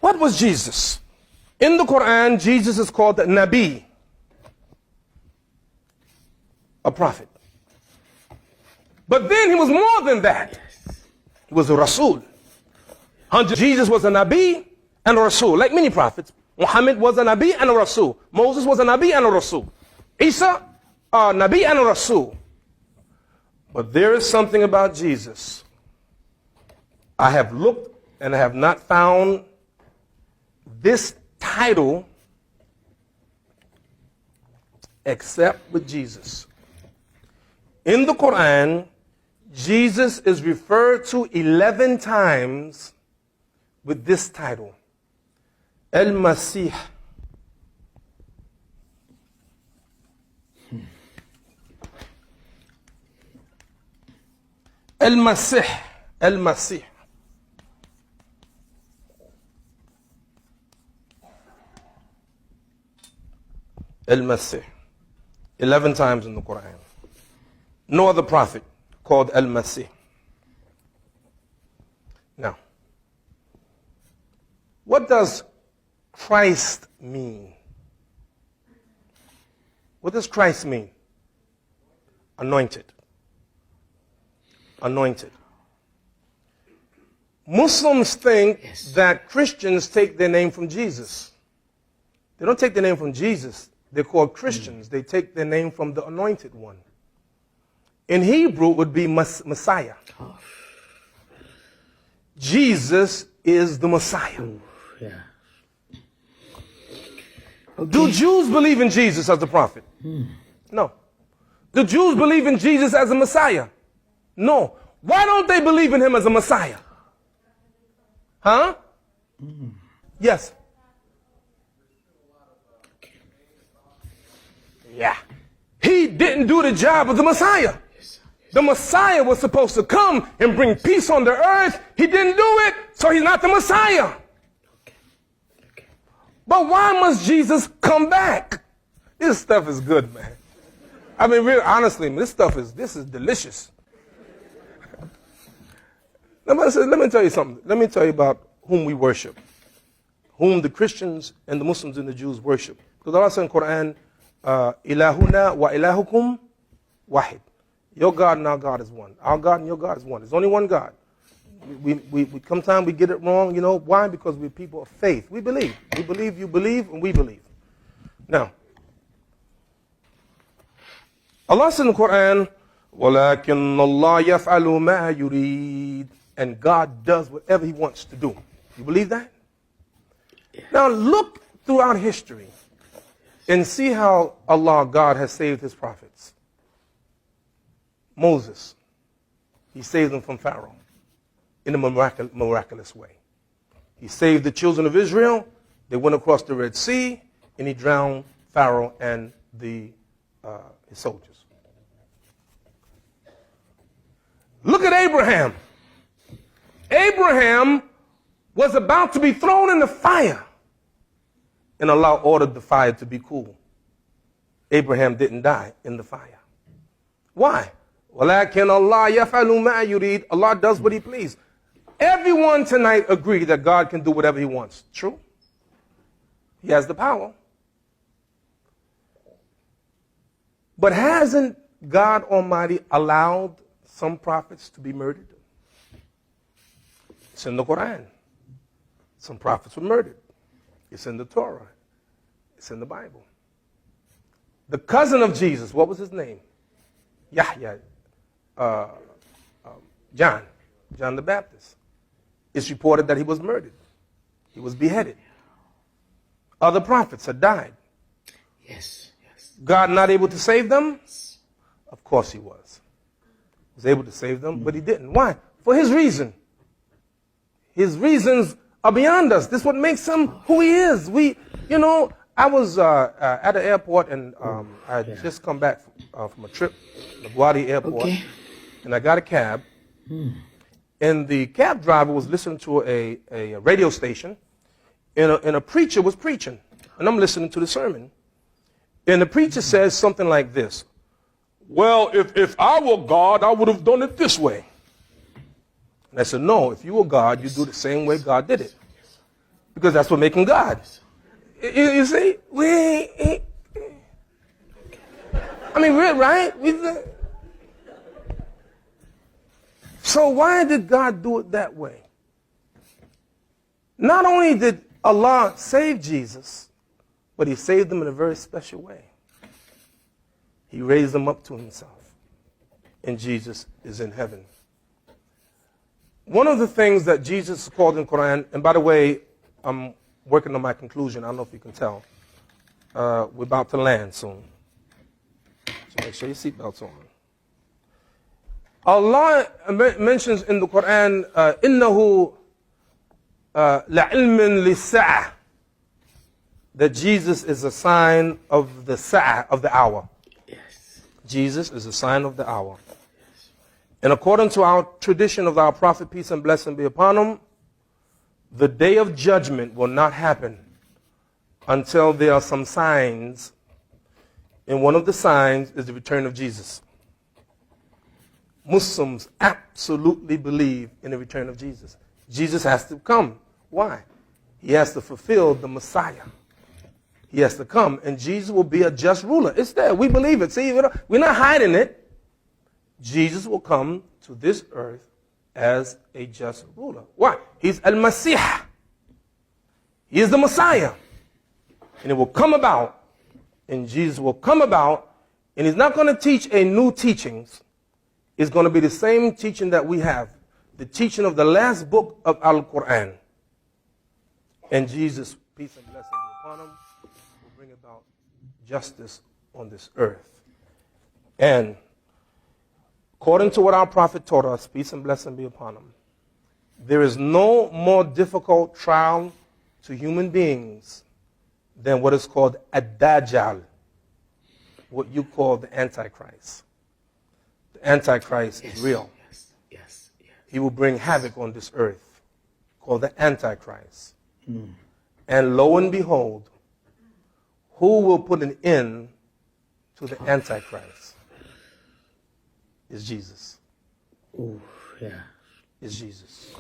What was Jesus? In the Quran, Jesus is called the Nabi, a prophet. But then he was more than that. He was a Rasul. Jesus was a Nabi and a Rasul, like many prophets. Muhammad was a Nabi and a Rasul. Moses was a Nabi and a Rasul. Isa, a Nabi and a Rasul. But there is something about Jesus. I have looked and I have not found this title except with Jesus. In the Quran, Jesus is referred to 11 times with this title, Al-Masih. Al-Masih. Al-Masih. Al-Masih. 11 times in the Quran. No other prophet called Al-Masih. Now, what does Christ mean? What does Christ mean? Anointed. Anointed. Muslims think that Christians take their name from Jesus. They don't take their name from Jesus. They're called Christians. They take their name from the anointed one. In Hebrew, it would be Messiah. Jesus is the Messiah. Yeah. Okay. Do Jews believe in Jesus as the prophet? No. Do Jews believe in Jesus as a Messiah? No. Why don't they believe in him as a Messiah? Huh? Yes. Yeah. He didn't do the job of the Messiah. The Messiah was supposed to come and bring peace on the earth. He didn't do it, so he's not the Messiah. But why must Jesus come back? This stuff is good, man. I mean, really, honestly, this is delicious. Let me tell you something. Let me tell you about whom we worship, whom the Christians and the Muslims and the Jews worship. Because Allah said in the Quran, Ilahuna wa ilahukum wahid. Your God and our God is one. Our God and your God is one. There's only one God. We sometimes we get it wrong, you know. Why? Because we're people of faith. We believe. We believe, you believe, and we believe. Now, Allah said in the Quran, وَلَكِنَّ اللَّهَ يَفْعَلُ مَا يُرِيدُ. And God does whatever he wants to do. You believe that? Yeah. Now look throughout history and see how Allah, God, has saved his prophets. Moses, he saved them from Pharaoh in a miraculous way. He saved the children of Israel. They went across the Red Sea, and he drowned Pharaoh and his soldiers. Look at Abraham. Abraham was about to be thrown in the fire, and Allah ordered the fire to be cool. Abraham didn't die in the fire. Why? وَلَكِنْ اللَّهَ يَفْعَلُ مَا يُرِيدُ. Allah does what he pleases. Everyone tonight agree that God can do whatever he wants. True? He has the power. But hasn't God Almighty allowed some prophets to be murdered? It's in the Quran. Some prophets were murdered. It's in the Torah. It's in the Bible. The cousin of Jesus, what was his name? Yahya. John the Baptist. It's reported that he was murdered. He was beheaded. Other prophets had died. Yes. God not able to save them? Of course he was. He was able to save them, but he didn't. Why? For his reason. His reasons are beyond us. This is what makes him who he is. I was at the airport, and I had just come back from a trip, LaGuardia Airport, and I got a cab, and the cab driver was listening to a radio station, and a preacher was preaching, and I'm listening to the sermon, and the preacher says something like this: well, if I were God, I would have done it this way. And I said, no, if you were God, you'd do it the same way God did it. Because that's what making God. You see? I mean, we're right. So why did God do it that way? Not only did Allah save Jesus, but he saved him in a very special way. He raised him up to himself. And Jesus is in heaven. One of the things that Jesus is called in the Quran, and by the way, I'm working on my conclusion. I don't know if you can tell. We're about to land soon. So make sure your seatbelt's on. Allah mentions in the Quran, إِنَّهُ لَعِلْمٍ لِلسَّاعَةِ, that Jesus is a sign of the sa'ah, of the hour. Yes. Jesus is a sign of the hour. Yes. And according to our tradition of our Prophet, peace and blessing be upon him, the day of judgment will not happen until there are some signs, and one of the signs is the return of Jesus. Muslims absolutely believe in the return of Jesus. Jesus has to come. Why? He has to fulfill the Messiah. He has to come, and Jesus will be a just ruler. It's there. We believe it. See, we're not hiding it. Jesus will come to this earth as a just ruler. Why? He's Al-Masih. He is the Messiah. And it will come about, and Jesus will come about, and he's not going to teach a new teachings. It's going to be the same teaching that we have, the teaching of the last book of Al-Quran. And Jesus, peace and blessing be upon him, will bring about justice on this earth. And according to what our Prophet taught us, peace and blessing be upon him, there is no more difficult trial to human beings than what is called Ad-Dajjal, what you call the Antichrist. The Antichrist is real. Yes. He will bring havoc on this earth, called the Antichrist. And lo and behold, who will put an end to the Antichrist? Is Jesus. Oh, yeah. Is Jesus.